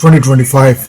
2025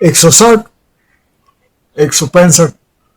160 165,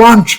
5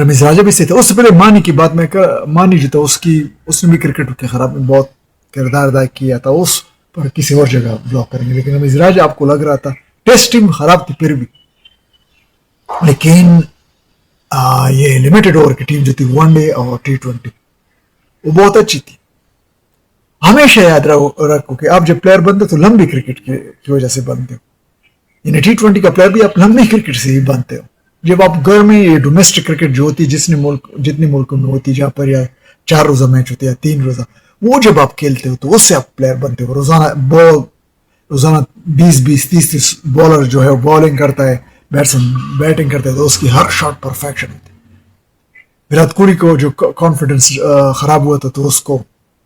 رمیز راجہ بھی سے تھے. اس سے پہلے مانی کی بات میں مانی جو تھا اس نے بھی کرکٹ کے خراب میں بہت کردار ادا کیا تھا, اس پر کسی اور جگہ بلاک کریں گے. لیکن رمیز راجہ آپ کو لگ رہا تھا ٹیسٹ ٹیم خراب تھی پھر بھی, لیکن یہ لمیٹڈ اوور کی ٹیم جو تھی ون ڈے اور T20 وہ بہت اچھی تھی. ہمیشہ یاد رکھو کہ آپ جب پلیئر بنتے تو لمبی کرکٹ کی وجہ سے بنتے ہو, یعنی T20 کا پلیئر بھی آپ لمبی کرکٹ سے ہی بنتے ہو. جب آپ گھر میں یہ ڈومیسٹک کرکٹ جو ہوتی ہے جتنے ملکوں میں ہوتی ہے جہاں پر یا 4 روزہ میچ ہوتے ہیں یا 3 روزہ, وہ جب آپ کھیلتے ہو تو اس سے آپ پلیئر بنتے ہو. روزانہ 20-30 بالر جو ہے وہ بالنگ کرتا ہے, بیٹسمین بیٹنگ کرتا ہے, تو اس کی ہر شاٹ پرفیکشن ہوتی ہے. وراٹ کوہلی کو جو کانفیڈنس خراب ہوا تھا تو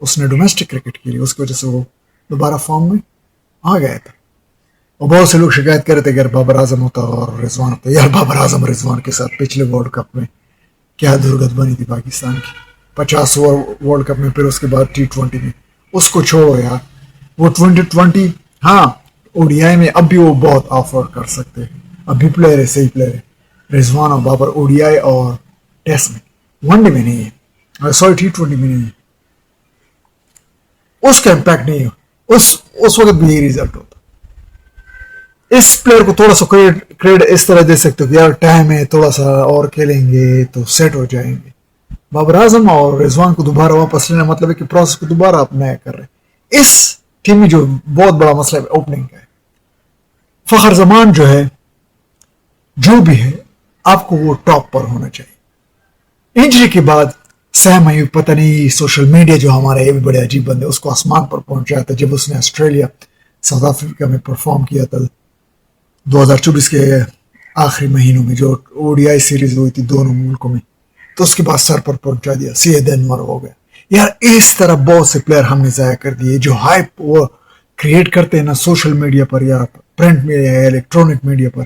اس نے ڈومیسٹک کرکٹ کے لیے اس کی وجہ سے وہ دوبارہ فارم میں آ گیا تھا. اور بہت سے لوگ شکایت کر رہے تھے کہ بابر اعظم ہوتا اور رضوان ہوتا. یار بابر اعظم رضوان کے ساتھ پچھلے ورلڈ کپ میں کیا درگت بنی تھی پاکستان کی, 50 اوور ورلڈ کپ میں, پھر اس کے بعد T20 میں. اس کو چھوڑو یار, وہ 2020 ہاں ODI میں اب بھی وہ بہت آفر کر سکتے ہیں, اب بھی پلیئر ہے, صحیح پلیئر ہے رضوان اور بابر. ODI اور ٹیسٹ میں, ون ڈے میں نہیں ہے, سوری T20 میں نہیں ہے, اس کا امپیکٹ نہیں ہے. اس وقت بھی یہی رزلٹ ہوتا. اس پلیئر کو تھوڑا سا کریڈٹ اس طرح دے سکتے ہو کہ یار ٹائم ہے, تھوڑا سا اور کھیلیں گے تو سیٹ ہو جائیں گے. بابر اعظم اور رضوان کو دوبارہ واپس لینا مطلب ہے کہ پروسیس کو دوبارہ آپ نیا کر رہے ہیں. اس ٹیم میں جو بہت بڑا مسئلہ ہے اوپننگ کا ہے. فخر زمان جو ہے جو بھی ہے آپ کو وہ ٹاپ پر ہونا چاہیے. انجری کے بعد سیم ایوب پتہ نہیں سوشل میڈیا جو ہمارا یہ بھی بڑے عجیب بندے, اس کو آسمان پر پہنچایا تھا جب اس نے آسٹریلیا ساؤتھ افریقہ میں پرفارم کیا تھا 2024 کے آخری مہینوں میں جو ODI سیریز ہوئی تھی دونوں ملکوں میں, تو اس کے بعد سر پر پہنچا دیا, سید انور ہو گیا. یار اس طرح بہت سے پلیئر ہم نے ضائع کر دیے جو ہائپ وہ کریٹ کرتے ہیں نا سوشل میڈیا پر یا پرنٹ میڈیا یا الیکٹرانک میڈیا پر.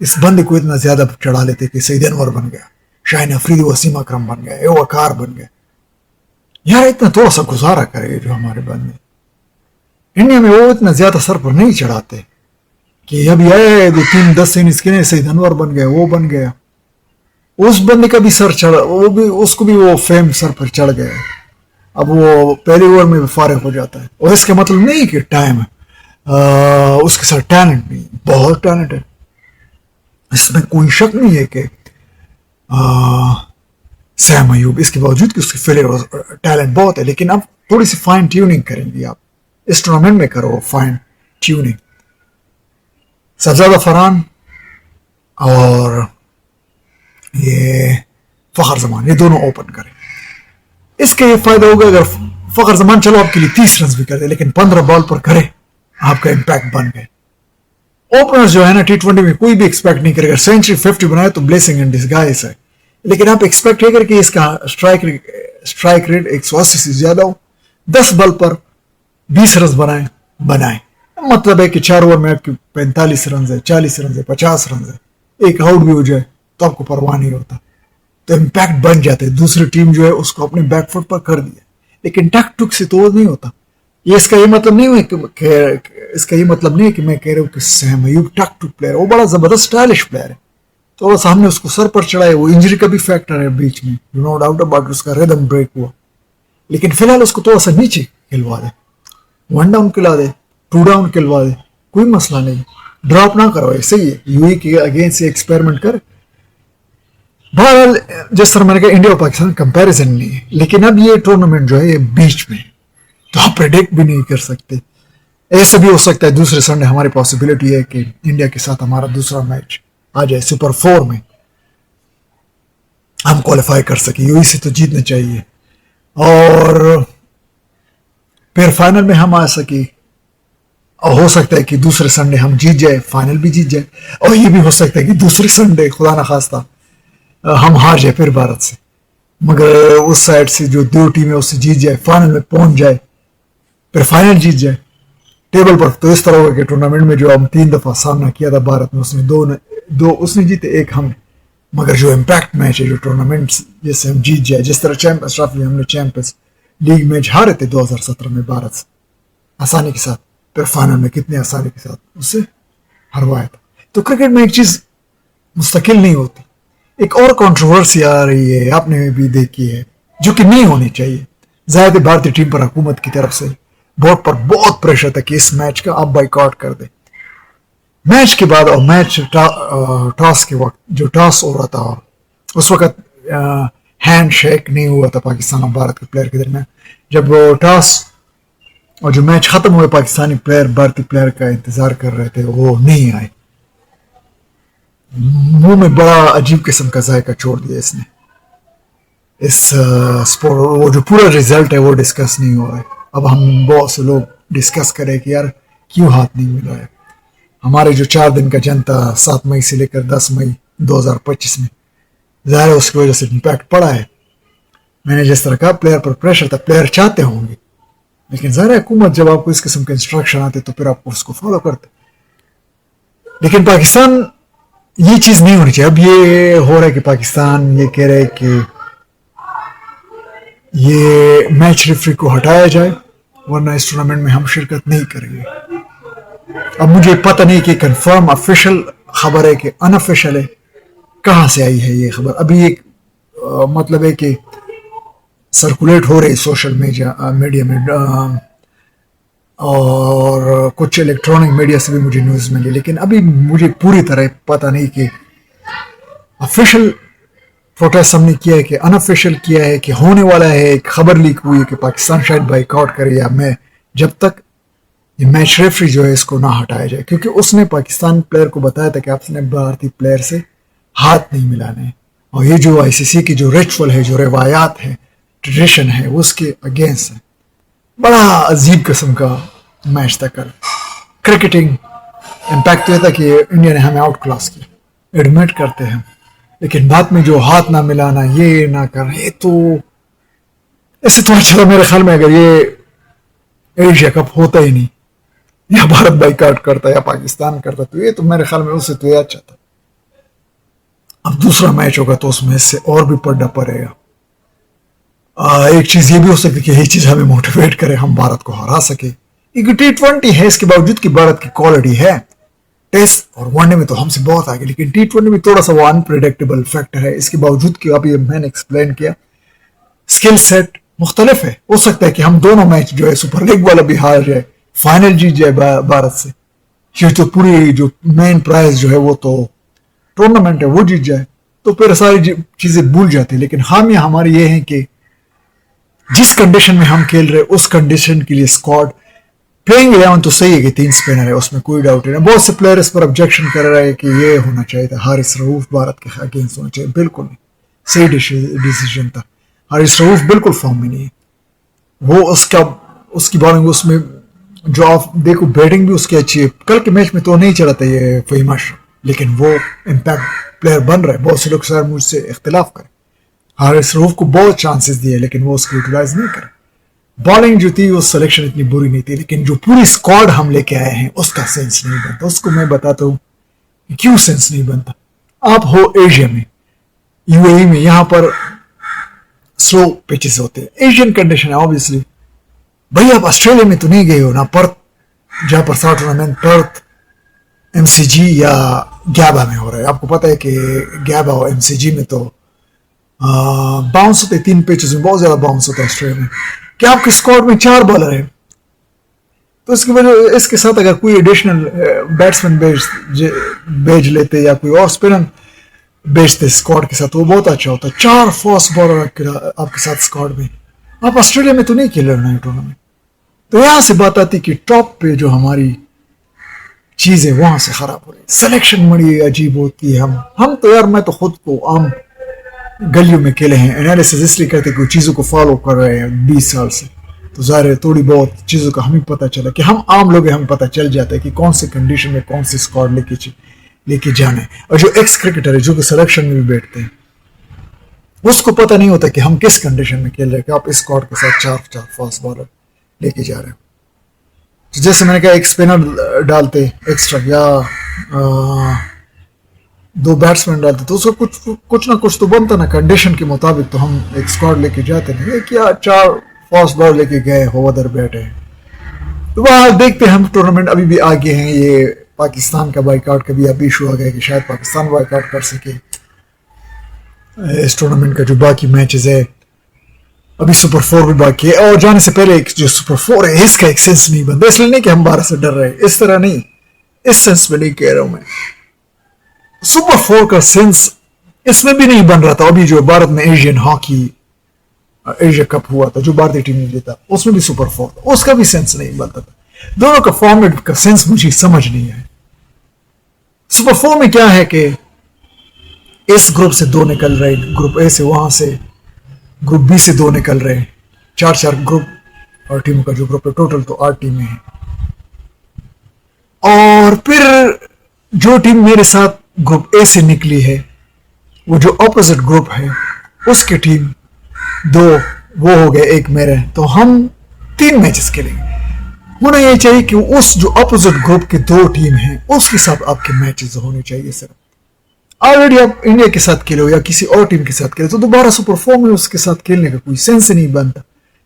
اس بندے کو اتنا زیادہ چڑھا لیتے کہ سید انور بن گیا, شاہین افریدی وسیم اکرم بن گیا, وقار بن گیا. یار اتنا تھوڑا سا گزارا کرے جو ہمارے بندے انڈیا میں, وہ اتنا زیادہ سر پر نہیں چڑھاتے کہ ابھی آئے 2-3-10 اننگز کے سید انور بن گیا, وہ بن گیا. اس بندے کا بھی سر چڑھا, وہ بھی اس کو بھی وہ فیم سر پر چڑھ گیا. اب وہ پہلے اوور میں فارغ ہو جاتا ہے, اور اس کا مطلب نہیں کہ ٹائم ہے, اس کے ساتھ ٹیلنٹ نہیں, بہت ٹیلنٹ ہے, اس میں کوئی شک نہیں ہے کہ سیم ایوب اس کے باوجود کہ اس کی فیلئر ٹیلنٹ بہت ہے, لیکن اب تھوڑی سی فائن ٹیوننگ کریں گے آپ اس ٹورنامنٹ میں, کرو فائن ٹیوننگ. سرزادہ فرحان اور یہ فخر زمان یہ دونوں اوپن کریں. اس کا یہ فائدہ ہوگا اگر فخر زمان چلو آپ کے لیے 30 رنز بھی کر دے لیکن 15 بال پر کرے, آپ کا امپیکٹ بن گئے. اوپنر جو ہے نا T20 میں کوئی بھی ایکسپیکٹ نہیں کرے, اگر سینچری 50 بنائے تو بلیسنگ ان ڈسگائز ہے, لیکن آپ ایکسپیکٹ یہ کریں کہ اس کا اسٹرائک ریٹ 180 سے زیادہ ہو, 10 بال پر 20 رنز بنائیں. مطلب ہے کہ 4 اوور میں آپ کی 45 رنز ہے, 40 رنز ہے, 50 رنز ہے, ایک آؤٹ بھی ہو جائے تو آپ کو پرواہ نہیں ہوتا, تو امپیکٹ بن جاتے. دوسری ٹیم جو ہے اس کو اپنے بیک فٹ پر کر دیا, لیکن ٹک ٹک سے تو وہ نہیں ہوتا. یہ اس کا یہ مطلب نہیں ہے کہ میں کہہ رہا ہوں کہ سیم ایوب ٹک ٹک پلیئر, وہ بڑا زبردست اسٹائلش پلیئر ہے, تو بس ہم نے اس کو سر پر چڑھایا. وہ انجری کا بھی فیکٹر ہے بیچ میں, نو ڈاؤٹ اباؤٹ, اس کا ریدم بریک ہوا, لیکن فی الحال اس کو تھوڑا سا نیچے کھلوا دے, 1 ڈاؤن کھلا دے, 2 ڈاؤن کھلوا دے, کوئی مسئلہ نہیں, ڈراپ نہ کرو. ایسے ہی UAE کے اگینسٹ ایکسپیریمنٹ کر. بہرحال جس طرح میں نے کہا انڈیا اور پاکستان کمپیریزن نہیں ہے, لیکن اب یہ ٹورنامنٹ جو ہے یہ بیچ میں, تو آپ پریڈکٹ بھی نہیں کر سکتے. ایسا بھی ہو سکتا ہے دوسرے سنڈے ہماری پاسبلٹی ہے کہ انڈیا کے ساتھ ہمارا دوسرا میچ آ جائے سپر 4 میں, ہم کوالیفائی کر سکیں. UAE سے تو جیتنا چاہیے, اور پھر فائنل میں ہم آ سکیں, اور ہو سکتا ہے کہ دوسرے سنڈے ہم جیت جائے, فائنل بھی جیت جائے, اور یہ بھی ہو سکتا ہے کہ دوسرے سنڈے خدا نخواستہ ہم ہار جائے پھر بھارت سے, مگر اس سائڈ سے جو 2 ٹیمیں اس سے جیت جائے, فائنل میں پہنچ جائے, پھر فائنل جیت جائے ٹیبل پر. تو اس طرح ہوگا کہ ٹورنامنٹ میں جو ہم 3 دفعہ سامنا کیا تھا بھارت میں, اس نے 2 اس نے جیتے, 1 ہم نے, مگر جو امپیکٹ میچ ہے جو ٹورنامنٹ جیسے ہم جیت جائے, جس طرح چیمپئنز ٹرافی ہم نے چیمپئنز لیگ میچ ہارے تھے 2017 میں بھارت سے آسانی کے ساتھ, پھر فائنل میں کتنے آسانی کے ساتھ اس سے ہروایا تھا. تو کرکٹ میں ایک چیز مستقل نہیں ہوتی, ایک اور کنٹروورسی آ رہی ہے, آپ نے بھی دیکھی ہے, جو کہ نہیں ہونی چاہیے. ظاہر بھارتی ٹیم پر حکومت کی طرف سے بورڈ پر بہت پریشر تھا کہ اس میچ کا آپ بائیکاٹ کر دیں. میچ کے بعد اور میچ ٹاس کے وقت جو ٹاس ہو رہا تھا اس وقت ہینڈ شیک نہیں ہوا تھا پاکستان اور بھارت کے پلیئر کے درمیان. جب ٹاس اور جو میچ ختم ہوئے پاکستانی پلیئر بھارتی پلیئر کا انتظار کر رہے تھے, وہ نہیں آئے. منہ میں بڑا عجیب قسم کا ذائقہ چھوڑ دیا اس نے. اس سپورٹ وہ جو پورا ریزلٹ ہے وہ ڈسکس نہیں ہو رہا ہے. اب ہم بہت سے لوگ ڈسکس کریں کہ یار کیوں ہاتھ نہیں ملا ہے. ہمارے جو 4 دن کا جنگ تھا 7 مئی سے لے کر 10 مئی 2025 میں, ظاہر ہے اس کی وجہ سے امپیکٹ پڑا ہے. میں نے جس طرح کہا پلیئر پر پریشر تھا, پلیئر چاہتے ہوں گے, لیکن ظاہر ہے حکومت جب آپ کو اس قسم کے انسٹرکشن آتے تو پھر آپ اس کو فالو کرتے. لیکن پاکستان یہ چیز نہیں ہونی چاہیے. اب یہ ہو رہا ہے کہ پاکستان یہ کہہ رہے کہ یہ میچ ریفری کو ہٹایا جائے ورنہ اس ٹورنامنٹ میں ہم شرکت نہیں کریں گے. اب مجھے پتہ نہیں کہ کنفرم آفیشیل خبر ہے کہ ان آفیشیل ہے, کہاں سے آئی ہے یہ خبر. ابھی ایک مطلب ہے کہ سرکولیٹ ہو رہی سوشل میڈیا میں اور کچھ الیکٹرانک میڈیا سے بھی مجھے نیوز ملی, لیکن ابھی مجھے پوری طرح پتہ نہیں کہ آفیشیل پروٹیسٹ ہم نے کیا ہے کہ ان آفیشیل کیا ہے کہ ہونے والا ہے. ایک خبر لیک ہوئی ہے کہ پاکستان شاید بائیک آؤٹ کرے یا میں, جب تک یہ میچ ریفری جو ہے اس کو نہ ہٹایا جائے, کیونکہ اس نے پاکستان پلیئر کو بتایا تھا کہ آپ نے بھارتی پلیئر سے ہاتھ نہیں ملانے, اور یہ جو ICC کی جو ریچول ہے, جو روایات ہے, ٹریڈیشن ہے, اس کے اگینسٹ ہے. بڑا عجیب قسم کا میچ تھا کل. کرکٹنگ امپیکٹ یہ تھا کہ انڈیا نے ہمیں آؤٹ کلاس کیا, ایڈمٹ کرتے ہیں, لیکن بعد میں جو ہاتھ نہ ملانا, یہ نہ کرنا, یہ تو ایسے تو اچھا میرے خیال میں اگر یہ ایشیا کپ ہوتا ہی نہیں, یا بھارت بائیک آؤٹ کرتا یا پاکستان کرتا, تو یہ تو میرے خیال میں اس سے تو یہ اچھا تھا. اب دوسرا میچ ہوگا تو اس میں اس سے اور بھی پڑنا پڑے گا. ایک چیز یہ بھی ہو سکتی کہ یہ چیز ہمیں موٹیویٹ کرے, ہم بھارت کو ہرا سکے. T20 ہے, اس کے باوجود کہ بھارت کی کوالٹی ہے, ٹیسٹ اور ون ڈے میں تو ہم سے بہت آگے, لیکن T20 میں تھوڑا سا وہ انپریڈکٹیبل فیکٹر ہے. اس کے باوجود کہ ابھی میں نے ایکسپلین کیا اسکل سیٹ مختلف ہے. ہو سکتا ہے کہ ہم دونوں میچ جو ہے سپر لیگ والا بھی ہار جائے, فائنل جیت جائے بھارت سے, یہ تو پوری جو مین پرائز جو ہے وہ تو ٹورنامنٹ ہے وہ جیت جائے, تو پھر ساری چیزیں بھول جاتی. لیکن خامیاں ہماری یہ ہیں کہ جس کنڈیشن میں ہم کھیل رہے اس کنڈیشن کے لیے اسکواڈ پلینگ 11 تو صحیح ہے کہ 3 اسپنر ہے, اس میں کوئی ڈاؤٹ نہیں. بہت سے پلیئر اس پر آبجیکشن کر رہے ہیں کہ یہ ہونا چاہیے تھا, حارث رؤوف بھارت کے اگینسٹ ہونا چاہیے. بالکل نہیں, صحیح ڈیسیجن تھا. حارث رؤوف بالکل فارم میں نہیں ہے. وہ اس کی بالنگ, اس میں جو آپ دیکھو بیٹنگ بھی اس کی اچھی ہے. کل کے میچ میں تو نہیں چلا تھا یہ فہیم اشرف, لیکن وہ امپیکٹ پلیئر بن رہے. بہت سے لوگ سر مجھ سے اختلاف کریں, حارث رؤوف کو بہت چانسز دیے لیکن وہ اس کو یوٹیلائز نہیں کرے. بالنگ جو تھی وہ سلیکشن اتنی بری نہیں تھی, لیکن جو پوری اسکواڈ ہم لے کے آئے ہیں اس کا سینس نہیں بنتا. اس کو میں بتاتا ہوں کیوں سینس نہیں بنتا. آپ ہو ایشیا میں, UAE میں, یہاں پر سلو پچز ہوتے ہیں, ایشین کنڈیشن ہے آبویسلی. بھائی آپ آسٹریلیا میں تو نہیں گئے ہو نا, پرتھ جہاں پر سا ٹورنامنٹ پرتھ MCG یا گیابا میں ہو رہا ہے. آپ کو پتا ہے کہ گیابا اور MCG میں تو باؤنس ہوتے, 3 پیچز میں بہت زیادہ باؤنس ہوتا ہے آسٹریلیا میں. کہ آپ کے اسکواڈ میں 4 بالر ہیں, تو اس کی وجہ اس کے ساتھ اگر کوئی ایڈیشنل بیٹسمین بھیج لیتے یا کوئی اور اسپنر بھیجتے اسکواڈ کے ساتھ, وہ بہت اچھا ہوتا. 4 فاسٹ بالر آپ کے ساتھ اسکواڈ میں. آپ آسٹریلیا میں تو نہیں کھیل رہے ہیں ٹورنامنٹ, تو یہاں سے بات آتی کہ ٹاپ پہ جو ہماری چیزیں وہاں سے خراب ہو رہی. سلیکشن بڑی عجیب ہوتی ہے. ہم تو یار, میں تو خود کو عام گلیوں میں کھیلے ہیں, انالیسس اس لیے کرتے کہ چیزوں کو فالو کر رہے ہیں 20 سال سے, تو ظاہر ہے تھوڑی بہت چیزوں کا ہمیں پتہ چلا کہ ہم عام لوگ ہیں, ہمیں پتہ چل جاتا ہے کہ کون سی کنڈیشن میں کون سی اسکواڈ لے کے جانا ہے. اور جو ایکس کرکٹر ہے جو کہ سلیکشن میں بھی بیٹھتے ہیں, اس کو پتہ نہیں ہوتا کہ ہم کس کنڈیشن میں کھیل رہے ہیں, کہ آپ اس اسکواڈ کے ساتھ 4 فاسٹ بالر لے کے جا رہے ہیں. جیسے میں نے کہا ایک اسپنر ڈالتے ایکسٹرا یا 2 بیٹسمین ڈالتے, تو اس کو کچھ نہ کچھ تو بنتا نا کنڈیشن کے مطابق. تو ہم ایک اسکواڈ لے کے جاتے ہیں, کیا 4 فاسٹ بالر لے کے گئے ہو ادھر بیٹھے ہیں. تو وہاں دیکھتے ہیں ہم ٹورنامنٹ ابھی بھی آگے ہیں. یہ پاکستان کا بائیک آؤٹ کا بھی اب ایشو آ گیا کہ شاید پاکستان بائیک آؤٹ کر سکے. اس ٹورنامنٹ کا جو باقی میچز ہے. ابھی سپر 4 بھی باقی ہے, اور جانے سے پہلے جو سپر 4 ہے اس کا ایک سینس نہیں بنتا. اس لیے نہیں کہ ہم بھارت سے ڈر رہے, اس طرح نہیں, اس سینس میں نہیں کہہ رہا ہوں میں. سپر 4 کا سینس اس میں بھی نہیں بن رہا تھا. ابھی جو بھارت میں ایشین ہاکی ایشیا کپ ہوا تھا جو بھارتی ٹیم نے جیتا, اس میں بھی سپر 4 تھا, اس کا بھی سینس نہیں بنتا تھا. دونوں کا فارمیٹ کا سینس مجھے سمجھ نہیں آیا. سپر 4 میں کیا ہے کہ اس گروپ سے 2 نکل رہے, گروپ اے سے, وہاں سے گروپ بی سے 2 نکل رہے, 4 گروپ اور ٹیموں کا جو گروپ ہے ٹوٹل تو 8 ٹیمیں ہیں. اور پھر جو ٹیم میرے ساتھ گروپ اے سے نکلی ہے, وہ جو اپوزٹ گروپ ہے اس کی ٹیم 2 وہ ہو گئے, 1 میرے, تو ہم 3 میچز کھیلیں گے. ہونا یہ چاہیے کہ اس جو اپوزٹ گروپ کے 2 ٹیم ہیں اس کے ساتھ آپ کے میچز ہونے چاہیے. صرف آلریڈی آپ انڈیا کے ساتھ کھیلو یا کسی اور ٹیم کے ساتھ کھیلو تو دوبارہ سپر 4 میں اس کے ساتھ کھیلنے کا کوئی سینس نہیں بنتا.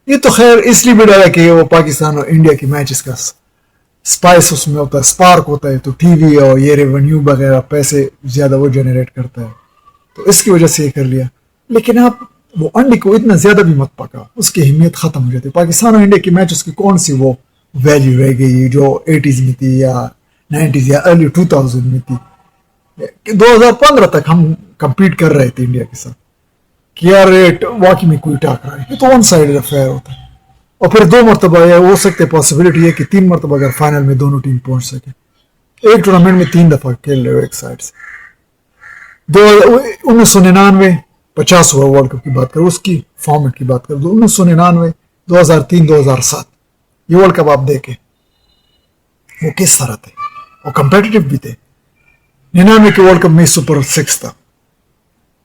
یہ تو خیر اس لیے بھی ڈالا کہ وہ پاکستان اور انڈیا کے میچز کا سپائس اس میں ہوتا ہے, سپارک ہوتا ہے, تو ٹی وی اور یہ ریونیو وغیرہ پیسے زیادہ وہ جنریٹ کرتا ہے, تو اس کی وجہ سے یہ کر لیا. لیکن آپ وہ انڈے کو اتنا زیادہ بھی مت پکا, اس کی اہمیت ختم ہو جاتی ہے. پاکستان اور انڈیا کے میچ اس کی کون سی وہ ویلیو رہ گئی جو 80s میں تھی یا 90s یا ارلی 2000 میں تھی. 2015 تک ہم کمپیٹ کر رہے تھے انڈیا کے ساتھ کہ یار واقعی میں کوئی ٹاکرا ہے. یہ تو ون سائیڈ افیئر ہوتا ہے. اور پھر 2 مرتبہ ہو سکتے پاسبلٹی ہے کہ 3 مرتبہ اگر فائنل میں دونوں ٹیم پہنچ سکے. ایک ٹورنامنٹ میں 3 دفعہ کھیل رہے ہو ایک سائڈ سے. 1999 50 اوور ورلڈ کپ کی بات کرو, اس کی فارمیٹ کی بات کرو, 1999 2003 2007 یہ ورلڈ کپ آپ دیکھیں وہ کس طرح تھے, وہ کمپیٹیٹو بھی تھے. 99 کے ورلڈ کپ میں سپر 6 تھا,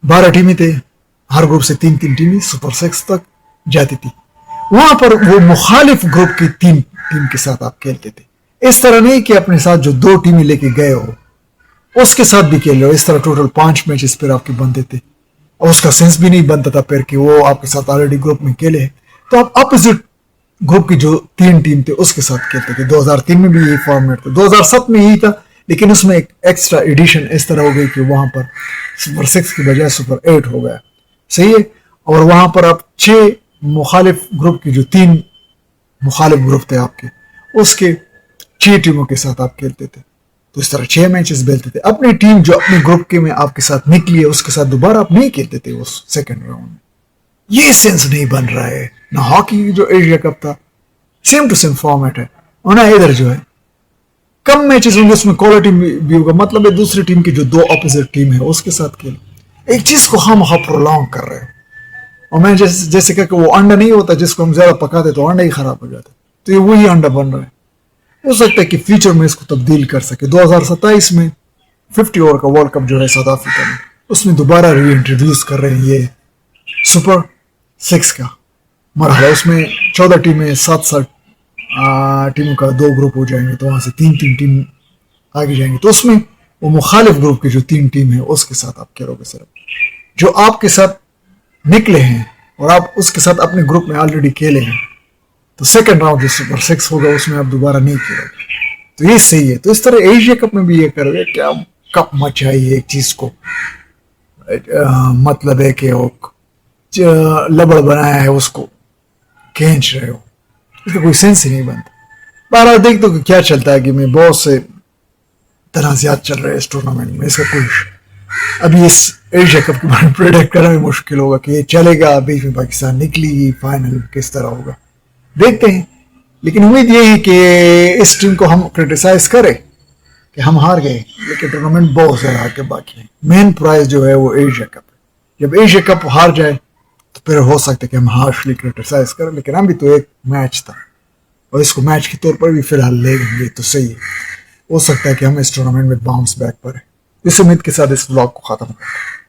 12 ٹیمیں تھے, ہر گروپ سے 3 ٹیمیں سپر 6 تک جاتی تھی. وہاں پر وہ مخالف گروپ کی 3 ٹیم کے ساتھ آپ کھیلتے تھے. اس طرح نہیں کہ اپنے ساتھ جو 2 ٹیمیں لے کے گئے ہو اس کے ساتھ بھی کھیل رہے ہو. اس طرح ٹوٹل 5 میچز پھر آپ کے بنتے تھے, اور اس کا سینس بھی نہیں بنتا تھا پھر کہ وہ آپ کے ساتھ آلریڈی گروپ میں کھیلے ہیں تو آپ اپوزٹ گروپ کی جو 3 ٹیم تھے اس کے ساتھ کھیلتے تھے. 2003 میں بھی یہی فارمیٹ تھا, 2007 میں یہی تھا, لیکن اس میں ایک ایکسٹرا ایڈیشن اس طرح ہو گئی کہ وہاں پر سپر 6 کی بجائے سپر 8 ہو گیا. صحیح ہے. اور وہاں پر آپ 6 مخالف گروپ کی جو 3 مخالف گروپ تھے آپ کے, اس کے 6 ٹیموں کے ساتھ آپ کھیلتے تھے. تو اس طرح 6 میچز بیلتے تھے. اپنی ٹیم جو اپنے گروپ کے میں آپ کے ساتھ نکلی ہے اس کے ساتھ دوبارہ آپ نہیں کھیلتے تھے اس سیکنڈ راؤنڈ میں. یہ سینس نہیں بن رہا ہے. نہ ہاکی جو ایشیا کپ تھا سیم ٹو سیم فارمیٹ ہے, اور نہ ادھر جو ہے کم میچز ہوں گے اس میں کوالٹی بھی ہوگا. مطلب ہے دوسری ٹیم کی جو 2 اپوزٹ ٹیم ہے اس کے ساتھ کھیلو. ایک چیز کو ہم پرولونگ کر رہے ہیں. اور میں جیسے کہ وہ انڈا نہیں ہوتا جس کو ہم زیادہ پکاتے تو انڈا ہی خراب ہو جاتا ہے, تو یہ وہی انڈا بن رہا ہے. ہو سکتا ہے کہ فیوچر میں اس کو تبدیل کر سکے. 2027 میں 50 اوور کا ورلڈ کپ جو ہے ساؤتھ افریقہ میں, اس میں دوبارہ ری انٹروڈیوس کر رہے ہیں یہ سپر 6 کا مرحلہ. اس میں 14 ٹیمیں 7 ٹیموں کا 2 گروپ ہو جائیں گے, تو وہاں سے 3 ٹیم آگے جائیں گے. تو اس میں وہ مخالف گروپ کی جو 3 ٹیم ہے اس کے ساتھ آپ کھیلو گے. صرف جو آپ کے ساتھ نکلے ہیں اور آپ اس کے ساتھ اپنے گروپ میں آلریڈی کھیلے ہیں, تو سیکنڈ راؤنڈ جو سپر 6 ہوگا اس میں آپ دوبارہ نہیں کھیلو گے. تو یہ صحیح ہے. تو اس طرح ایشیا کپ میں بھی یہ کر رہے کیا کپ مچائی ایک چیز کو, مطلب ہے کہ وہ لبڑ بنایا ہے اس کو کھینچ رہے ہو, اس کا کوئی سینس ہی نہیں بنتا. بہرحال دیکھ تو کیا چلتا ہے کہ میں بہت سے تنازعات چل رہے ہیں اس ٹورنامنٹ میں. اس کا کوئی ابھی اس ایشیا کپ کے بارے میں پریڈکٹ کرنا بھی مشکل ہوگا کہ یہ چلے گا, بیچ میں پاکستان نکلی گی, فائنل کس طرح ہوگا دیکھتے ہیں. لیکن امید یہ ہے کہ اس ٹیم کو ہم کرٹیسائز کریں کہ ہم ہار گئے, لیکن ٹورنامنٹ بہت زیادہ آگے باقی ہے. مین پرائز جو ہے وہ ایشیا کپ ہے. جب ایشیا کپ ہار جائے تو پھر ہو سکتا ہے کہ ہم ہارشلی کرٹیسائز کریں, لیکن ابھی تو ایک میچ تھا اور اس کو میچ کے طور پر بھی فی الحال لے گئے تو صحیح ہے. ہو سکتا ہے کہ ہم اس ٹورنامنٹ میں باؤنس بیک پر ہیں. اس امید کے ساتھ اس ولاگ کو ختم کریں.